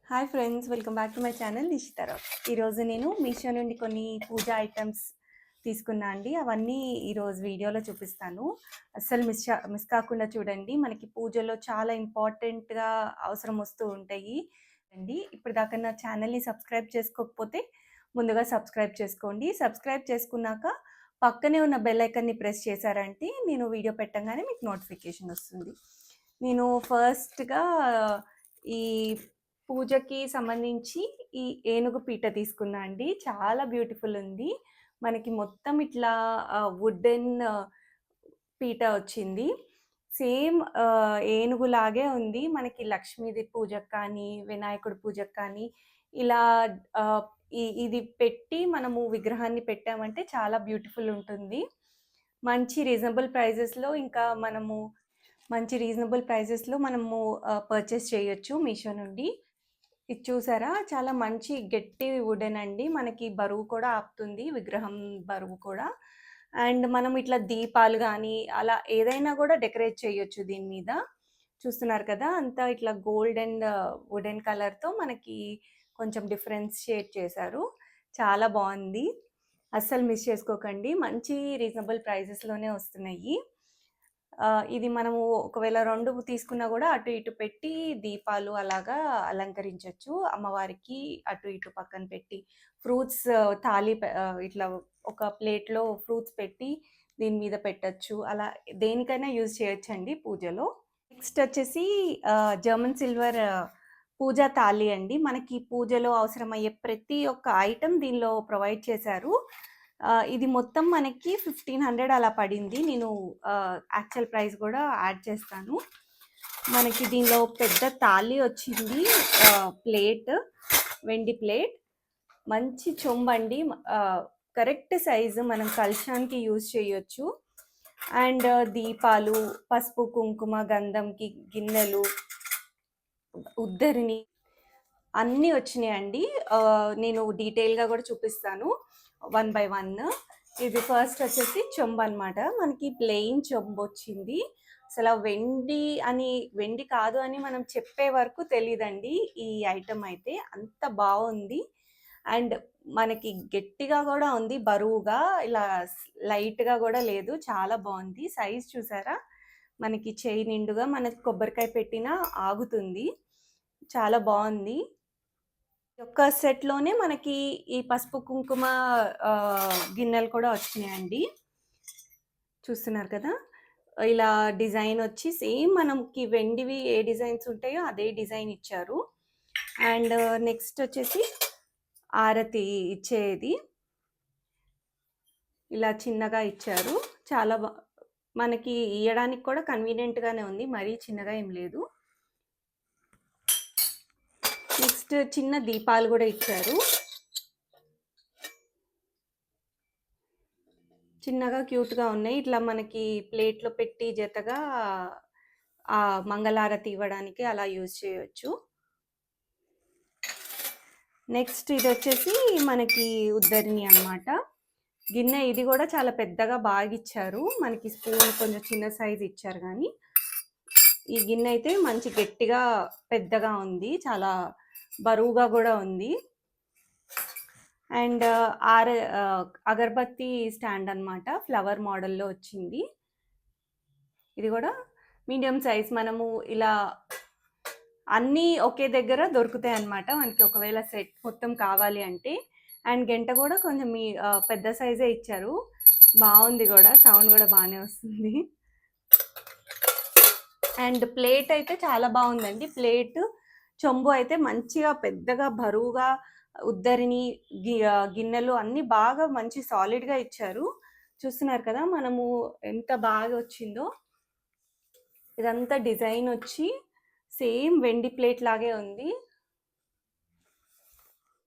Hi friends, welcome back to my channel Nishita Rao. ఈరోజు నేను మీషో నుండి కొన్ని పూజా ఐటమ్స్ తీసుకున్నా అండి. అవన్నీ ఈరోజు వీడియోలో చూపిస్తాను. అస్సలు మిస్ కాకుండా చూడండి. మనకి పూజలో చాలా ఇంపార్టెంట్గా అవసరం వస్తూ ఉంటాయి అండి. ఇప్పుడు దాకా నా ఛానల్ని సబ్స్క్రైబ్ చేసుకోకపోతే ముందుగా సబ్స్క్రైబ్ చేసుకోండి. సబ్స్క్రైబ్ చేసుకున్నాక పక్కనే ఉన్న బెల్ ఐకన్ని ప్రెస్ చేశారంటే నేను వీడియో పెట్టగానే మీకు నోటిఫికేషన్ వస్తుంది. నేను ఫస్ట్గా ఈ పూజకి సంబంధించి ఈ ఏనుగు పీట తీసుకున్నా అండి. చాలా బ్యూటిఫుల్ ఉంది. మనకి మొత్తం ఇట్లా వుడెన్ పీట వచ్చింది. సేమ్ ఏనుగులాగే ఉంది. మనకి లక్ష్మీది పూజకు కానీ, వినాయకుడి పూజకు కానీ ఇలా ఇది పెట్టి మనము విగ్రహాన్ని పెట్టామంటే చాలా బ్యూటిఫుల్ ఉంటుంది. మంచి రీజనబుల్ ప్రైజెస్‌లో ఇంకా మనము పర్చేస్ చేయొచ్చు మీషో నుండి. ఇది చూసారా? చాలా మంచి గట్టి వుడెన్ అండి. మనకి బరువు కూడా ఆపుతుంది, విగ్రహం బరువు కూడా. అండ్ మనం ఇట్లా దీపాలు గానీ, అలా ఏదైనా కూడా డెకరేట్ చేయొచ్చు దీని మీద. చూస్తున్నారు కదా! అంతా ఇట్లా గోల్డ్ అండ్ వుడెన్ కలర్‌తో మనకి కొంచెం డిఫరెన్షియేట్ చేశారు. చాలా బావుంది. అస్సలు మిస్ చేసుకోకండి. మంచి రీజనబుల్ ప్రైజెస్‌లోనే వస్తున్నాయి. ఇది మనము ఒకవేళ 2 తీసుకున్నా గూడా అటు ఇటు పెట్టి దీపాలు అలాగా అలంకరించొచ్చు. అమ్మవారికి అటు ఇటు పక్కన పెట్టి ఫ్రూట్స్ ఇట్లా ఒక ప్లేట్‌లో ఫ్రూట్స్ పెట్టి దీని మీద పెట్టొచ్చు. అలా దేనికైనా యూజ్ చేయొచ్చండి పూజలో. నెక్స్ట్ వచ్చేసి జర్మన్ సిల్వర్ పూజా తాళి అండి. మనకి పూజలో అవసరమయ్యే ప్రతి ఒక్క ఐటెమ్ దీనిలో ప్రొవైడ్ చేశారు. ఇది మొత్తం మనకి 1500 అలా పడింది. నేను యాక్చువల్ ప్రైస్ కూడా యాడ్ చేస్తాను. మనకి దీనిలో పెద్ద తాళి వచ్చింది. ప్లేట్, వెండి ప్లేట్, మంచి చెంబండి. కరెక్ట్ సైజు మనం కలశానికి యూజ్ చేయొచ్చు. అండ్ దీపాలు, పసుపు, కుంకుమ, గంధంకి గిన్నెలు, ఉద్దరిని అన్నీ వచ్చినాయండి. నేను డీటెయిల్‌గా కూడా చూపిస్తాను 1 బై 1. ఇది ఫస్ట్ వచ్చేసి చెంబు అనమాట. మనకి ప్లెయిన్ చెంబు వచ్చింది. అసలు వెండి కాదు అని మనం చెప్పే వరకు తెలీదండి ఈ ఐటెమ్ అయితే. అంత బాగుంది. అండ్ మనకి గట్టిగా కూడా ఉంది, బరువుగా. ఇలా లైట్‌గా కూడా లేదు. చాలా బాగుంది. సైజ్ చూసారా? మనకి చేయి నిండుగా మనకి కొబ్బరికాయ పెట్టినా ఆగుతుంది. చాలా బాగుంది. ఒక్క సెట్‌లోనే మనకి ఈ పసుపు, కుంకుమ గిన్నెలు కూడా వచ్చినాయండి. చూస్తున్నారు కదా! ఇలా డిజైన్ వచ్చి సేమ్ మనకి వెండివి ఏ డిజైన్స్ ఉంటాయో అదే డిజైన్ ఇచ్చారు. అండ్ నెక్స్ట్ వచ్చేసి ఆరతి ఇచ్చేది ఇలా చిన్నగా ఇచ్చారు. చాలా మనకి ఇయ్యడానికి కూడా కన్వీనియంట్‌గానే ఉంది. మరీ చిన్నగా ఏం లేదు. నెక్స్ట్ చిన్న దీపాలు కూడా ఇచ్చారు. చిన్నగా క్యూట్‌గా ఉన్నాయి. ఇట్లా మనకి ప్లేట్‌లో పెట్టి జతగా మంగళారతి ఇవ్వడానికి అలా యూజ్ చేయొచ్చు. నెక్స్ట్ ఇదొచ్చేసి మనకి ఉద్దరిని అన్నమాట. గిన్నె ఇది కూడా చాలా పెద్దగా బాగిచ్చారు. మనకి స్పూన్ కొంచెం చిన్న సైజ్ ఇచ్చారు కానీ ఈ గిన్నె అయితే మంచి గట్టిగా పెద్దగా ఉంది. చాలా బరువుగా కూడా ఉంది. అండ్ అగరబత్తి స్టాండ్ అన్నమాట. ఫ్లవర్ మోడల్‌లో వచ్చింది. ఇది కూడా మీడియం సైజ్. మనము ఇలా అన్నీ ఒకే దగ్గర దొరుకుతాయి అన్నమాట మనకి, ఒకవేళ సెట్ మొత్తం కావాలి అంటే. అండ్ గంట కూడా కొంచెం పెద్ద సైజే ఇచ్చారు. బాగుంది కూడా, సౌండ్ కూడా బాగానే వస్తుంది. అండ్ ప్లేట్ అయితే చాలా బాగుందండి. ప్లేట్, చెంబు అయితే మంచిగా పెద్దగా బరువుగా, ఉద్దరిని గిన్నెలు అన్నీ బాగా మంచి సాలిడ్గా ఇచ్చారు. చూస్తున్నారు కదా మనము ఎంత బాగా వచ్చిందో. ఇదంతా డిజైన్ వచ్చి సేమ్ వెండి ప్లేట్ లాగే ఉంది.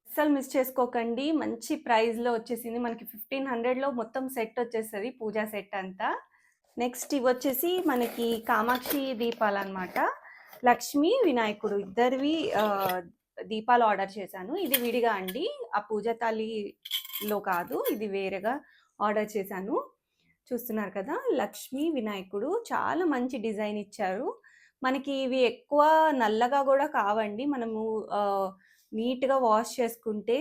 అస్సలు మిస్ చేసుకోకండి. మంచి ప్రైస్‌లో వచ్చేసింది. మనకి 1500లో మొత్తం సెట్ వచ్చేస్తుంది, పూజా సెట్ అంతా. నెక్స్ట్ ఇవొచ్చేసి మనకి కామాక్షి దీపాలన్నమాట. లక్ష్మి, వినాయకుడు ఇద్దరివి దీపాలు ఆర్డర్ చేశాను. ఇది విడిగా అండి, ఆ పూజా తాళిలో కాదు, ఇది వేరేగా ఆర్డర్ చేశాను. చూస్తున్నారు కదా! లక్ష్మి, వినాయకుడు చాలా మంచి డిజైన్ ఇచ్చారు. మనకి ఇవి ఎక్కువ నల్లగా గూడా కావండి. మనము నీట్‌గా వాష్ చేసుకుంటే.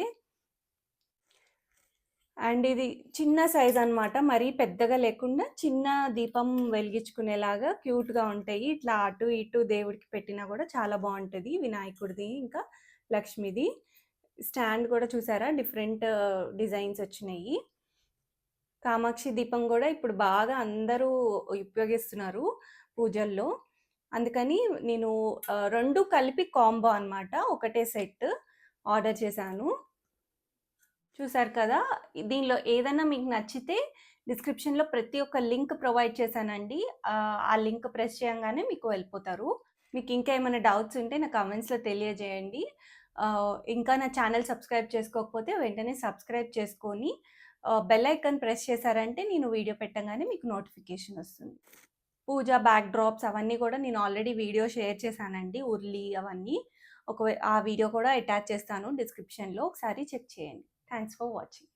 అండ్ ఇది చిన్న సైజ్ అనమాట. మరీ పెద్దగా లేకుండా చిన్న దీపం వెలిగించుకునేలాగా క్యూట్‌గా ఉంటాయి. ఇట్లా అటు ఇటు దేవుడికి పెట్టినా గూడా చాలా బావుంటది. వినాయకుడిది ఇంకా లక్ష్మిది. స్టాండ్ కూడా చూసారా డిఫరెంట్ డిజైన్స్ వచ్చినాయి. కామాక్షి దీపం గూడా ఇప్పుడు బాగా అందరూ ఉపయోగిస్తున్నారు పూజల్లో. అందుకని నేను 2 కలిపి కాంబో అనమాట. ఒకటే సెట్ ఆర్డర్ చేశాను. చూసారు కదా! దీనిలో ఏదన్నా మీకు నచ్చితే డిస్క్రిప్షన్‌లో ప్రతి ఒక్క లింక్ ప్రొవైడ్ చేశానండి. ఆ లింక్ ప్రెస్ చేయంగానే మీకు వెళ్ళిపోతారు. మీకు ఇంకా ఏమైనా డౌట్స్ ఉంటే నా కామెంట్స్‌లో తెలియజేయండి. ఇంకా నా ఛానెల్ సబ్స్క్రైబ్ చేసుకోకపోతే వెంటనే సబ్స్క్రైబ్ చేసుకొని బెల్ ఐకాన్ ప్రెస్ చేశారంటే నేను వీడియో పెట్టంగానే మీకు నోటిఫికేషన్ వస్తుంది. పూజ బ్యాక్ డ్రాప్స్ అవన్నీ కూడా నేను ఆల్రెడీ వీడియో షేర్ చేశానండి. ఉర్లి అవన్నీ. ఆ వీడియో కూడా అటాచ్ చేస్తాను డిస్క్రిప్షన్‌లో. ఒకసారి చెక్ చేయండి. Thanks for watching.